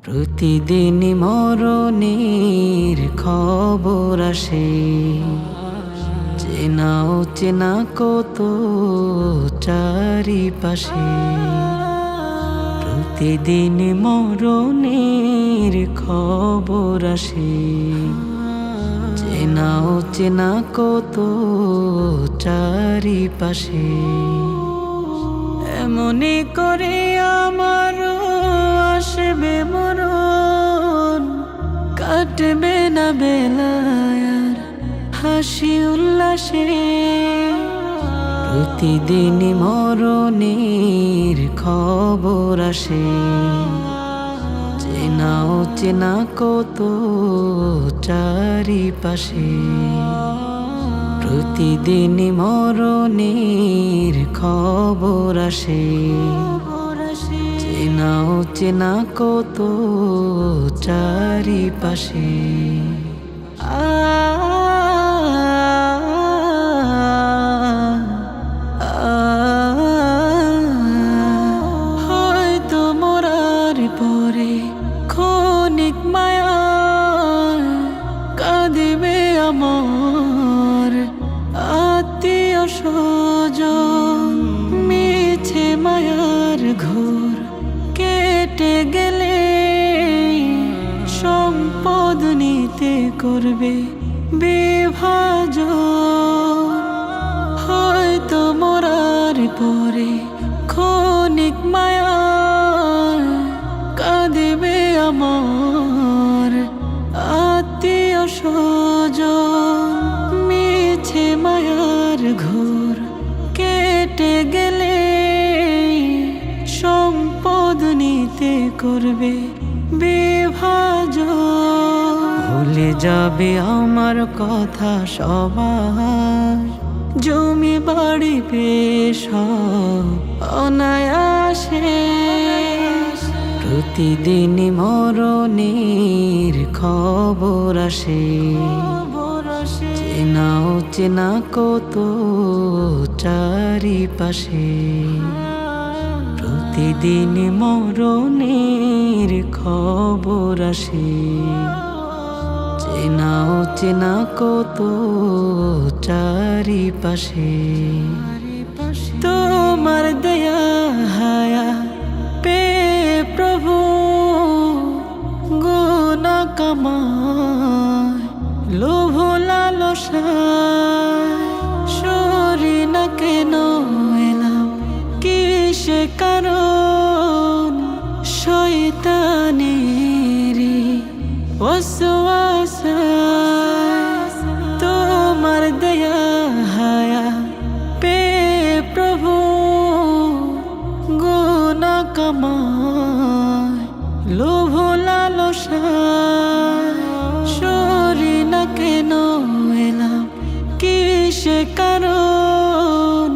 প্রতিদিন মরণের খবর আসে, চেনা অচেনা কত চারিপাশে। প্রতিদিন মরণের খবর আসে, চেনা অচেনা কত চারিপাশে। এমনি করে আমারও আসবে মরণ, কাটবে না বেলায় আর হাসি উল্লাসে। প্রতিদিন মরণের খবর আসে, চেনা অচেনা কত চারিপাশে। প্রতিদিন মরণের খবর আসে, চেনা অচেনা কত চারিপাশে। হয়তো মরার পরে ক্ষণিক মায়া কাঁদিবে আমার আত্মীয় স্বজন। মিছে মায়ার ঘোর কেটে গেলে সম্পদ নিতে করবে বিভাজন। হয়তো মরার পরে ক্ষণিক মায়া কাঁদিবে আমার আত্মীয় স্বজন। মিছে মায়ার ঘোর কেটে গেলে সম্পদ নিতে করবে বিভাজন। ভুলে যাবে আমার কথা সবাই, জমি বাড়ি পেশ অনায়াসে। প্রতিদিন মরণের খবর আসে, চেনা অচেনা কত চারিপাশে। প্রতিদিন মরণের খবর আসে, চেনা অচেনা কত চারিপাশে। তোমার দয়া হায়া পে প্রভু গুনাহ কামায় লোভ লালসায়। সরি না কেন এলাম কিসে কারণ, শয়তানেরই ওয়াসওয়াসায়। তোমার দয়া হায়া পে প্রভু গুনাহ কামায় লোভ লালসায়। সরি না কেন এলাম কিসে কারণ,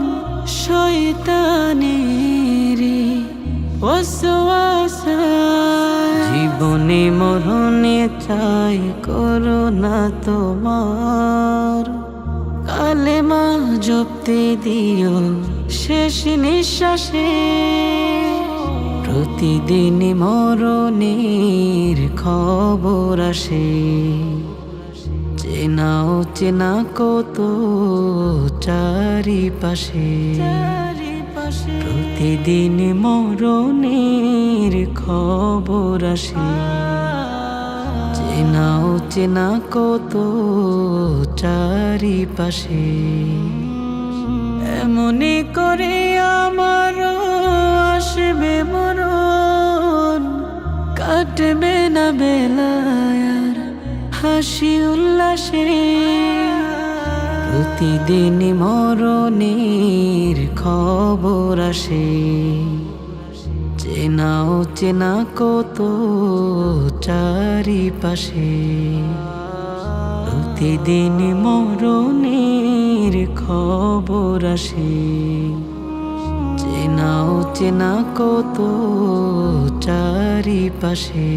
শয়তানেরই ওয়াসওয়াসায়। জীবনে মরণে চাই করুণা তোমার, কালেমা জপতে দিও শেষ নিঃশ্বাসে। প্রতিদিন মরণের খবর আসে, চেনা অচেনা কত চারিপাশে। প্রতিদিন মরণের খবর আসে, চেনা অচেনা কত চারিপাশে। এমনি করে আমারও আসবে মরণ, কাটবে না বেলায় আর হাসি উল্লাসে। প্রতিদিন মরণের খবর আসে, চেনা অচেনা কত চারিপাশে। প্রতিদিন মরণের খবর আসে, চেনা অচেনা কত চারিপাশে।